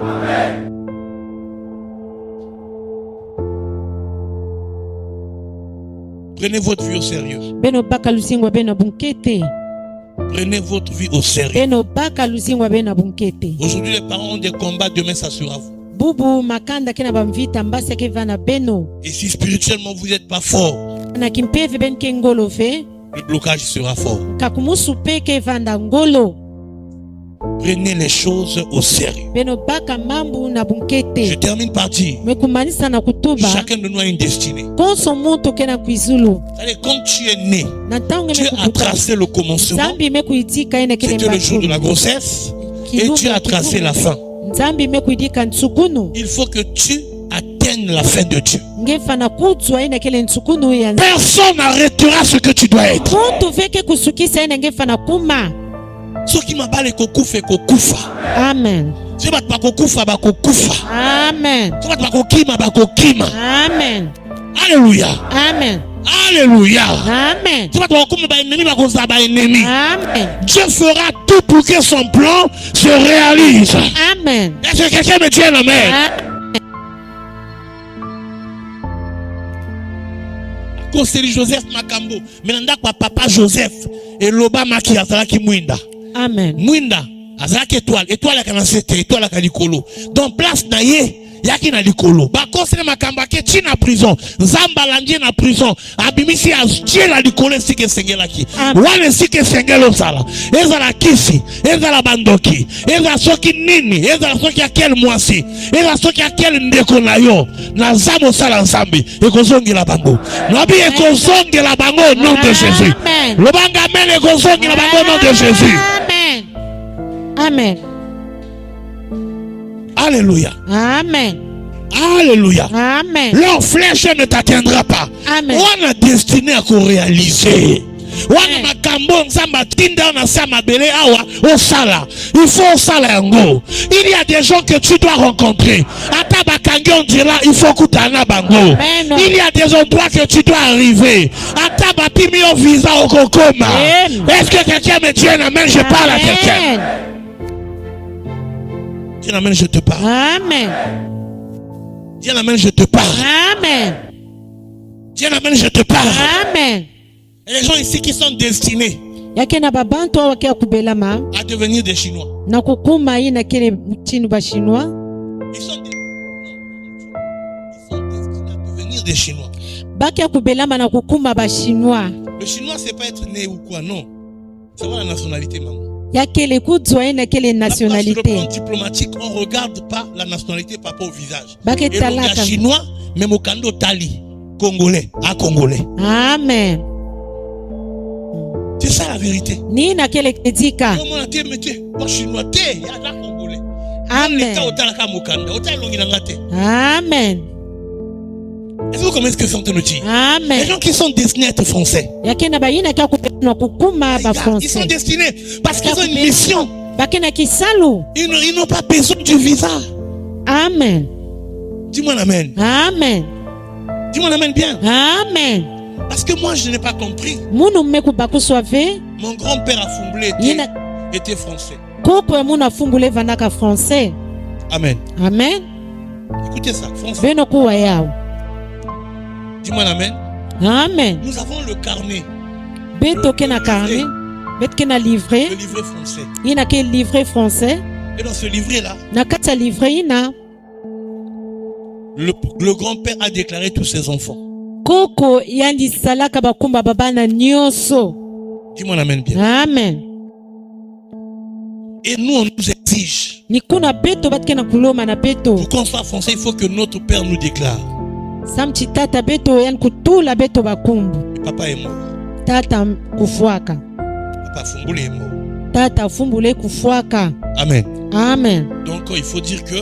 Amen. Prenez votre vie au sérieux. Beno baka lusingwa beno bunkete. Prenez votre vie au sérieux. Beno baka lusingwa beno bunkete. Aujourd'hui, les parents ont des combats, demain ça sera vous. Bubu makanda kena bamvita mbasa ke vana beno. Et si spirituellement vous n'êtes pas fort, Na kimpeve ben ke ngolo ve. le blocage sera fort. Kakumusu pe ke vanda ngolo. Prenez les choses au sérieux. Beno baka mambu na Je bunkete. termine par dire, Mekumanisa na kutuba. chacun de nous a une destinée. Konso moto kena kuizulu. Allez, quand tu es né, Na tangu Dieu a tracé le commencement. Nzambi mekuitika ene kele C'était le jour de la mbatu. grossesse. Et Dieu a tracé la fin. Nzambi mekuidika ntsukunu. Il faut que tu atteignes la fin de Dieu. Ngefa na kutswa ene kele ntsukunu ya. Personne n'arrêtera ce que tu dois être. Muntu veke kusukisa ene ngefa na kuma. Ce qui m'a balé kokufa kokufa. Amen. Ce bat pas kokufa ba kokufa. Amen. Ce bat pas kokima ba kokima. Amen. Alléluia. Amen. Alléluia. Amen. Ce bat pas kokuma ba ennemi ba koza ba ennemi. Amen. Dieu fera tout pour que son plan se réalise. Amen. Est-ce que quelqu'un me dit un amen? Conseiller Joseph Makambo. Menanda kwa papa Joseph. Et loba maki azalaki mwinda. Amen. Mwinda azalaki étoile. Étoile kana sete, étoile kana likolo. Donc place na ye yaki na likolo. Ba conseiller Makambo ke ti na prison. Nzamba landie na prison. Abimisi aztie la likolo sike sengelaki. Wana sike sengelo sala. Ezala kisi, ezala bandoki. Ezala soki nini, ezala soki akel mwasi. Ezala soki akel ndeko na yo. Na zamo sala nzambi. Ekozongi la bango. Nabi ekozongi la bango au nom de Jésus. Lobanga men ekozongi la bango au nom de Jésus. Amen. Amen. Alléluia. Amen. Alléluia. Amen. Leur flèche ne t'atteindra pas. Amen. On a destiné à réaliser. Wana makambo nzamba tinda na sama bele awa au sala. Il faut au sala yango. Il y a des gens que tu dois rencontrer. Ata bakangi on dira il faut kutana bango. Il y a des endroits que tu dois arriver. Ata bapimi au visa au kokoma. Est-ce que quelqu'un me dit un amen? Je parle à quelqu'un. Dis un amen, je te parle. Amen. Dis un amen, je te parle. Amen. Dis un amen, je te parle. Amen. Et les gens ici qui sont destinés Yake na babantu wakia kubelama à devenir des Chinois. na kukuma ina kile chinu ba chinois. Ils sont destinés à devenir des Chinois. Bakia kubelama na kukuma ba chinois. Le Chinois, c'est pas être né ou quoi, non. C'est voir la nationalité, maman. Yake le kudzwa ina kile Sur le nationalité. plan diplomatique, on ne regarde pas la nationalité par rapport au visage. Bake Et le talaka. gars chinois, même au Kando Tali, Congolais, à Congolais. Amen. C'est ça la vérité. Ni na kile kedika. Comment on a été mettez, moi Chinois, il y a là Congolais. Amen. Amen. Est-ce que vous comprenez ce que c'est en train de dire? Amen. Les gens qui sont destinés à être français, Yake na bayina kia kubelama kukuma ba ils sont français. destinés parce qu'ils ont une mission. Bake na kisalu. Ils n'ont pas besoin du visa. Amen. Dis-moi l'amen. Amen. Dis-moi l'amen bien. Amen. Parce que moi, je n'ai pas compris. Munu meku bakuswave. Mon grand-père a fumblé était français. Koko ya muna fumbule vanaka français. Amen. Amen. Écoutez ça, français. Beno kuwa yao. Dis-moi l'amen. Amen. Nous avons le carnet. Beto kena carnet. Bet kena livret. Le livret français. Ina ke livret français. Et dans ce livret-là, Na kata livret ina. le grand-père a déclaré tous ses enfants. Koko yandi salaka bakumba babana nyoso. Dis-moi l'amen bien. Amen. Et nous, on nous exige. Nikuna beto bat kena kuloma na beto. Pour qu'on soit français, il faut que notre père nous déclare. Samchi tata beto yan kutula beto bakumbu. Papa est mort. Tata kufuaka. Papa Fumbule est mort. Tata fumbule kufuaka. Amen. Amen. Donc il faut dire que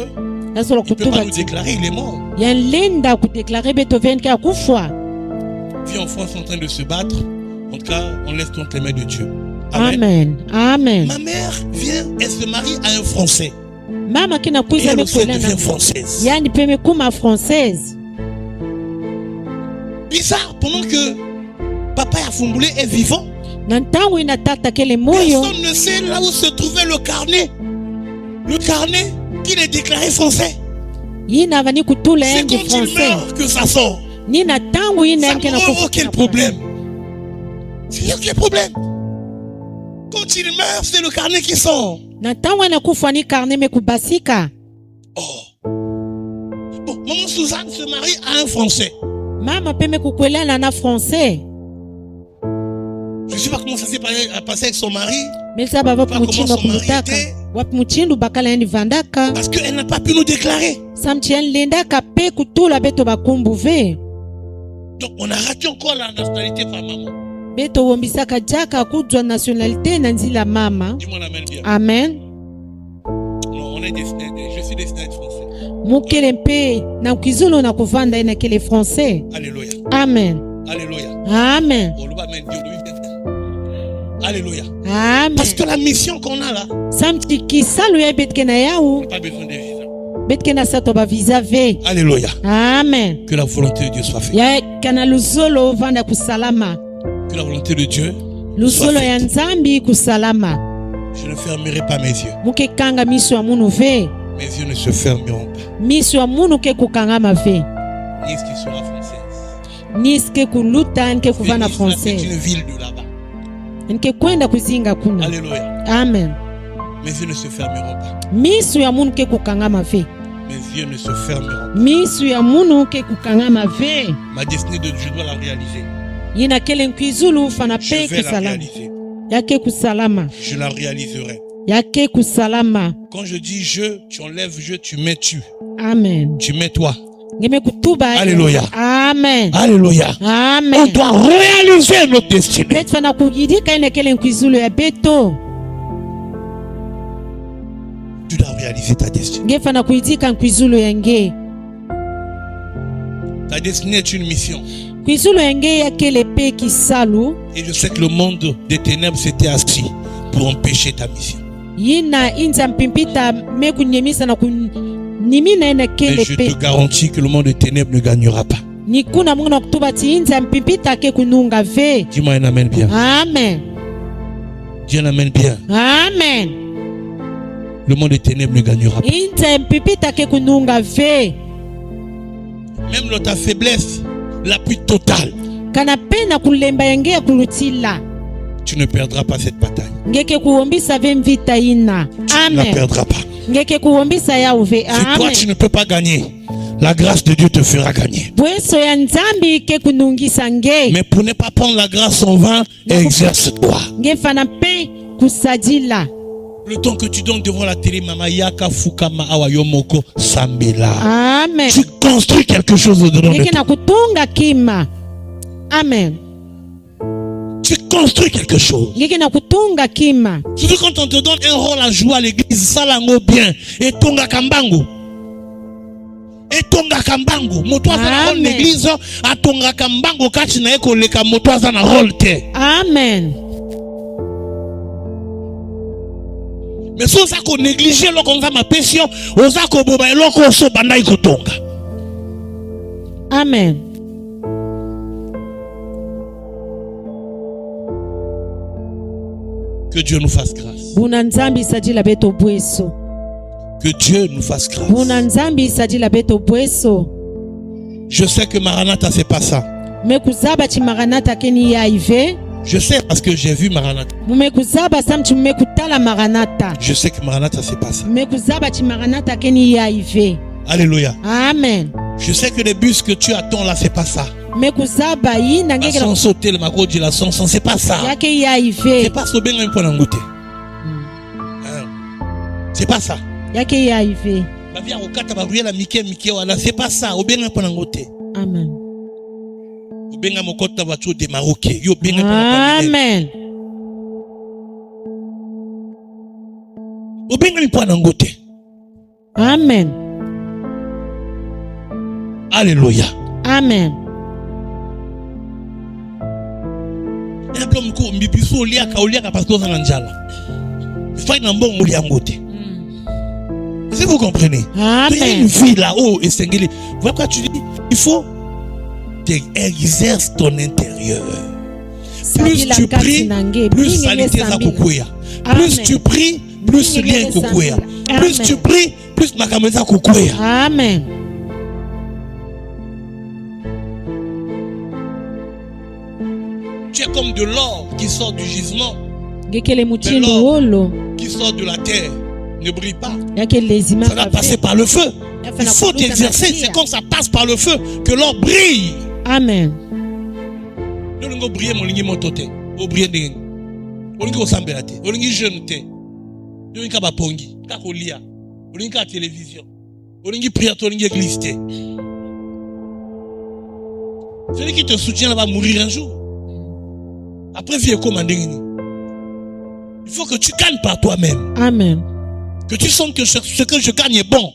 Nasolo il ne peut pas kutuba. nous déclarer, il est mort. Yan lenda kudeklare beto venke akufwa. Vie en France sont en train de se battre. En tout cas, on laisse entre les mains de Dieu. Amen. Amen. Amen. Ma mère vient, elle se marie à un Français. Mama kina Et kuiza elle aussi mekolena. devient française. Yani peme kuma française. Bizarre, pendant que papa Yafumbule est vivant, Na ntango ina tata kele moyo. personne ne sait là où se trouvait le carnet. Le carnet qu'il est déclaré français. Yina vani kutula C'est yangi quand il français. meurt que ça sort. Nina tangu yina Ça yangi na provoque quel problème? C'est quel problème? Quand il meurt, c'est le carnet qui sort. Na tangu yana kufa ni carnet me kubasika. Oh. Bon, maman Suzanne se marie à un Français. Mama peme kukwela na français. Je ne sais pas comment ça s'est passé avec son mari. Mais ça va Pas muchindu comment son mari kumutaka. était. Wap muchindu bakala yani vandaka. Parce qu'elle n'a pas pu nous déclarer. Samchien lendaka pe kutula beto bakumbuve. Donc on a raté encore la nationalité par maman. Beto wombisaka jaka kujwa nationalité na nzila mama. Dis-moi l'amen bien. Amen. Non, on est destiné, je suis destiné à être français. Mukele mpe na kizulu na kuvanda ina kele français. Alléluia. Amen. Alléluia. Amen. Alléluia. Amen. Parce que la mission qu'on a là, Samti kisalu ya betke na yao. pas besoin de visa. Betke na sato ba visa ve. Alléluia. Amen. Que la volonté de Dieu soit faite. Ya kana luzolo vanda kusalama. Que la volonté de Dieu soit Luzolo ya faite. nzambi kusalama. Je ne fermerai pas mes yeux. Muke kanga miso ya munu ve. Mes yeux ne se fermeront pas. Miso ya munu ke kukangama ve. Nice qui sera française. Niske kuluta nke kuvana Nice, là, c'est français. une ville de là-bas. Nke kwenda kuzinga kuna. Alléluia. Amen. Mes yeux ne se fermeront pas. Miso ya munu ke kukangama ve. Mes yeux ne se fermeront pas. Miso ya munu ke kukangama ve. Ma destinée, je dois la réaliser. Yina kele nkwizulu fana Je pe vais la kusalama. réaliser. Yake kusalama. Je la réaliserai. Yake kusalama. Quand je dis je, tu enlèves je, tu mets tu. Amen. Tu mets toi. Ngeme kutuba. Alléluia. Amen. Alléluia. On Amen. doit réaliser notre destinée. Bet fana kuyidika ina kele nkwizulu ya beto. Tu dois réaliser ta destinée. Nge fana kuyidika nkwizulu ya nge. Ta destinée est une mission. Kwizulu ya nge ya kele pe kisalu. Et je sais que le monde des ténèbres s'était assis pour empêcher ta mission. Yina inza mpimpita me kunyemisa na kunimina ina Et kele je pe. te garantis que le monde des ténèbres ne gagnera pas. Nikuna mungu na kutuba ti inza mpimpita ke kununga ve. Dis-moi un amen bien. Amen. Dis un amen bien. Amen. Le monde des ténèbres ne gagnera pas. Inza mpipita ke kununga ve. Même dans ta faiblesse, l'appui total, Kana pena kulemba yange ya kulutila. tu ne perdras pas cette bataille. Ngeke kuombisa ve mvita ina. Tu ne la Amen. perdras pas. Ngeke kuombisa ya uve. Si toi Amen. tu ne peux pas gagner, la grâce de Dieu te fera gagner. Bweso ya nzambi ke kunungisa nge. Mais pour ne pas prendre la grâce en vain, exerce-toi. Nge fana pe kusadila. Le temps que tu donnes devant la télé, Mama Yaka Fukama Awayomoko Sambela. Amen. Tu construis quelque chose dedans de Ngeke toi. na kutunga kima. Amen. Tu construis quelque chose. Ngeke na kutunga kima. Surtout quand on te donne un rôle à jouer à l'église, salango bien. Et tonga kambango. Et tonga kambango. Moto aza na rôle Amen. l'église, a tonga kambango kati na eko leka moto aza na rôle te. Amen. Mais si on ko négliger loko nza ma passion, oza ko boba eloko so bandai ko tonga. Amen. Que Dieu nous fasse grâce. Buna nzambi sadila beto bweso. Que Dieu nous fasse grâce. Buna nzambi sadila beto bweso. Je sais que Maranatha c'est pas ça. Mekuzaba chi maranata keni ya ive. Je sais parce que j'ai vu Maranatha. Mekuzaba samchi mekutala maranata. Je sais que Maranatha c'est pas ça. Mekuzaba chi maranata keni ya ive. Alléluia. Amen. Je sais que les bus que tu attends là c'est pas ça. Mekuzaba yina La ngeke sans sauter le mako dit la sans c'est pas ça. yake ya C'est ive. pas ça bien un point d'angouté. C'est pas ça. Yake ya ive. La vie au kata barouiller la Mickey wala c'est pas ça. Au bien un point d'angouté. Amen. Au bien un mokota voiture de Marocain. Yo bien un point Amen. au bien un point d'angouté. Amen. Alléluia. Amen. Un peu mko mbibiso oliaka parce que on a njala. Fai na mbongo liangote. Si vous comprenez. Il y a une Amen. vie là-haut et Sengeli. Voilà pourquoi tu dis, il faut exercer ton intérieur. Plus Sabila tu kati pries, nange, plus bingenge salité za sabila. kukuya. Amen. Plus tu pries, plus bien kokwea. Plus tu pries, plus makameza kokwea. Amen. Tu es comme de l'or qui sort du gisement. Gekele Mais muchimbu l'or wolo. qui sort de la terre ne brille pas. Yake lazima Ça doit passer par le feu. Il faut kuvuta t'exercer. matia. C'est quand ça passe par le feu que l'or brille. Amen. Olingo briller molingi motote. O briller ndenge. Olingi osambela te. Olingi jeune te. Olingi ka bapongi. Ka kolia. Olingi ka télévision. Olingi prière to olingi église te. Celui qui te soutient là va mourir un jour. Après vie comme ndenge. Il faut que tu gagnes par toi-même. Amen. Que tu sens que ce que je gagne est bon.